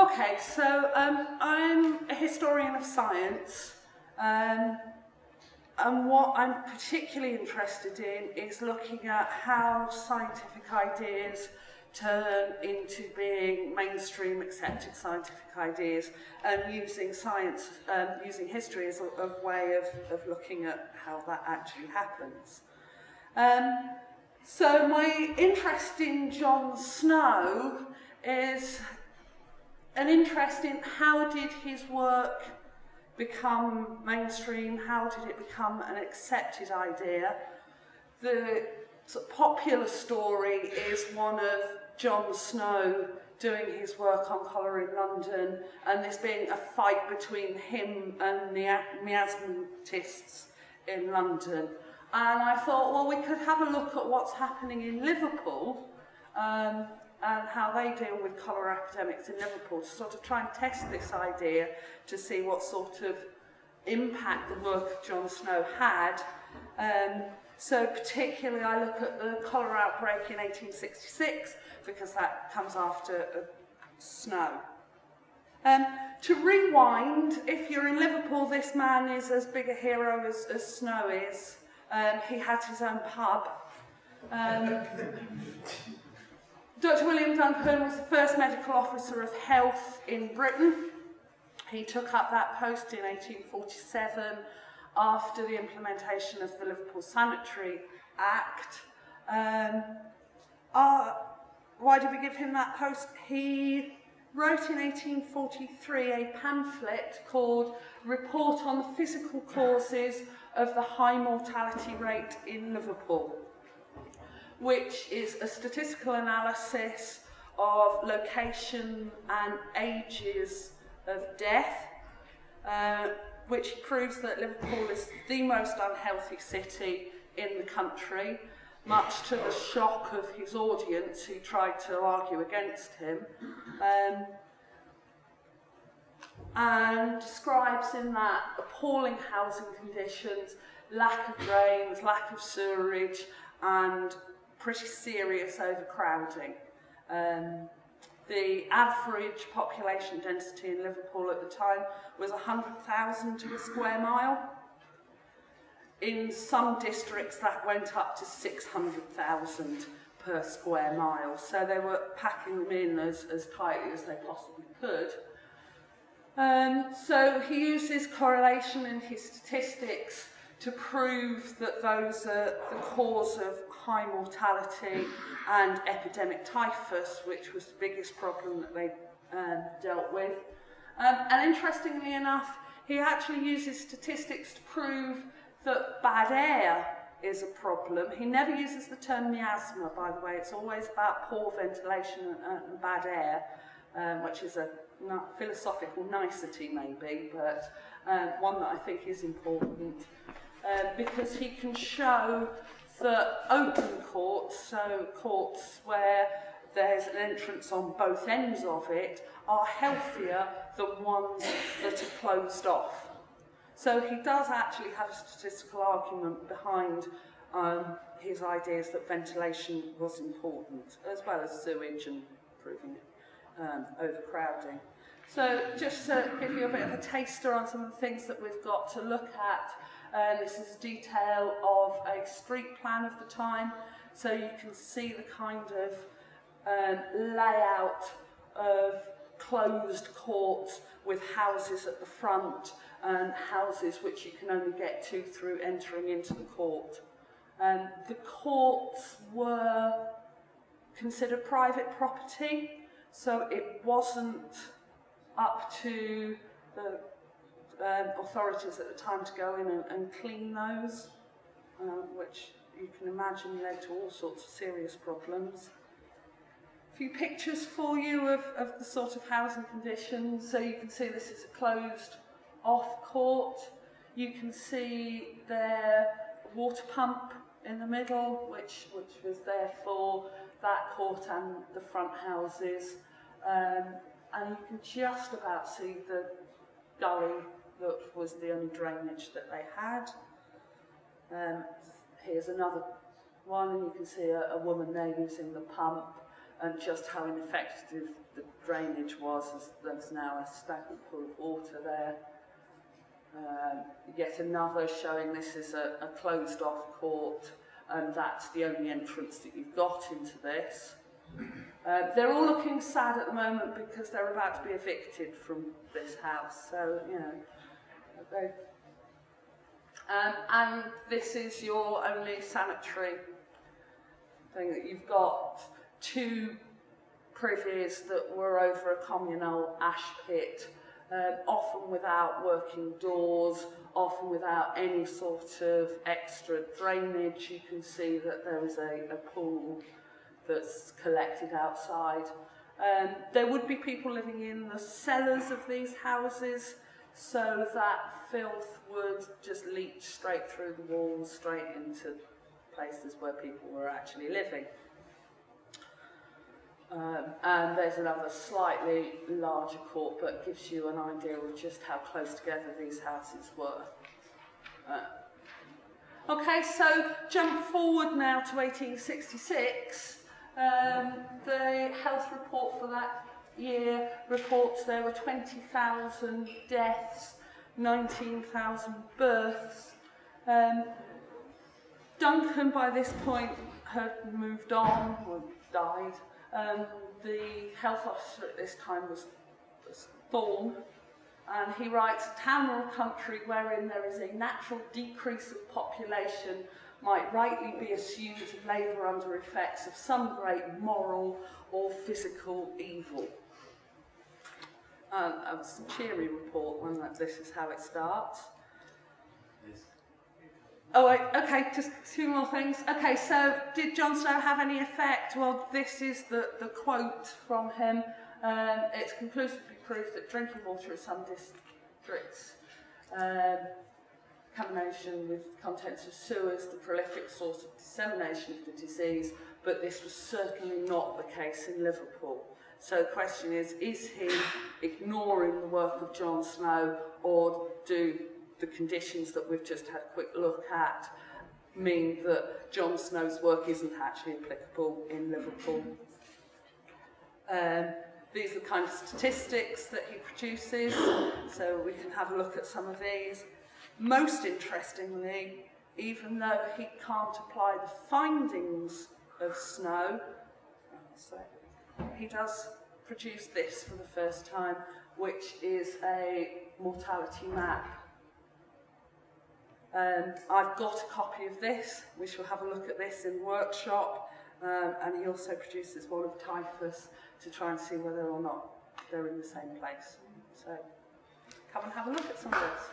Okay, so I'm a historian of science, and what I'm particularly interested in is looking at how scientific ideas turn into being mainstream accepted scientific ideas, and using science, using history as a way of looking at how that actually happens. So my interest in John Snow is an interest in how did his work become mainstream, how did it become an accepted idea. The sort of popular story is one of John Snow doing his work on cholera in London, and this being a fight between him and the miasmatists in London. And I thought, well, we could have a look at what's happening in Liverpool, and how they deal with cholera epidemics in Liverpool, to sort of try and test this idea to see what sort of impact the work of John Snow had. So particularly I look at the cholera outbreak in 1866, because that comes after Snow. To rewind, if you're in Liverpool, this man is as big a hero as Snow is. He had his own pub. Dr. William Duncan was the first medical officer of health in Britain. He took up that post in 1847 after the implementation of the Liverpool Sanitary Act. Why did we give him that post? He wrote in 1843 a pamphlet called Report on the Physical Causes of the High Mortality Rate in Liverpool, which is a statistical analysis of location and ages of death, which proves that Liverpool is the most unhealthy city in the country, much to the shock of his audience who tried to argue against him, and describes in that appalling housing conditions, lack of drains, lack of sewerage, and pretty serious overcrowding. The average population density in Liverpool at the time was 100,000 to a square mile. In some districts that went up to 600,000 per square mile, so they were packing them in as tightly as they possibly could. So he uses correlation in his statistics to prove that those are the cause of high mortality and epidemic typhus, which was the biggest problem that they dealt with. And interestingly enough, he actually uses statistics to prove that bad air is a problem. He never uses the term miasma, by the way. It's always about poor ventilation and bad air, which is a philosophical nicety maybe, but one that I think is important. Because he can show that open courts, so courts where there's an entrance on both ends of it, are healthier than ones that are closed off. So he does actually have a statistical argument behind his ideas that ventilation was important, as well as sewage and improving overcrowding. So just to give you a bit of a taster on some of the things that we've got to look at, this is a detail of a street plan of the time, so you can see the kind of layout of closed courts with houses at the front and houses which you can only get to through entering into the court. The courts were considered private property, so it wasn't up to the authorities at the time to go in and clean those, which you can imagine led to all sorts of serious problems. A few pictures for you of the sort of housing conditions. So you can see this is a closed off court. You can see their water pump in the middle, which was there for that court and the front houses. And you can just about see the gully that was the only drainage that they had. Here's another one, and you can see a woman there using the pump. and just how ineffective the drainage was, as there's now a stagnant pool of water there. Yet another showing this is a closed off court, and that's the only entrance that you've got into this. They're all looking sad at the moment because they're about to be evicted from this house, so, you know, and this is your only sanitary thing, that you've got 2 privies that were over a communal ash pit, often without working doors, often without any sort of extra drainage. You can see that there is a pool that's collected outside. There would be people living in the cellars of these houses, so that filth would just leach straight through the walls, straight into places where people were actually living. And there's another slightly larger court, but gives you an idea of just how close together these houses were. Okay, so jump forward now to 1866. The health report for that year reports there were 20,000 deaths, 19,000 births. Duncan, by this point, had moved on, or died. The health officer at this time was Thorne, and he writes, "Town or country wherein there is a natural decrease of population might rightly be assumed to labour under effects of some great moral or physical evil." A cheery report when this is how it starts. Oh, okay, just 2 more things. Okay, so did John Snow have any effect? Well, this is the quote from him. It's conclusively proved that drinking water in some districts, contamination with contents of sewers, the prolific source of dissemination of the disease, but this was certainly not the case in Liverpool. So the question is he ignoring the work of John Snow, or do the conditions that we've just had a quick look at mean that John Snow's work isn't actually applicable in Liverpool? These are the kind of statistics that he produces, so we can have a look at some of these. Most interestingly, even though he can't apply the findings of Snow, he does produce this for the first time, which is a mortality map. I've got a copy of this, we shall have a look at this in workshop, and he also produces one of typhus to try and see whether or not they're in the same place. So come and have a look at some of this.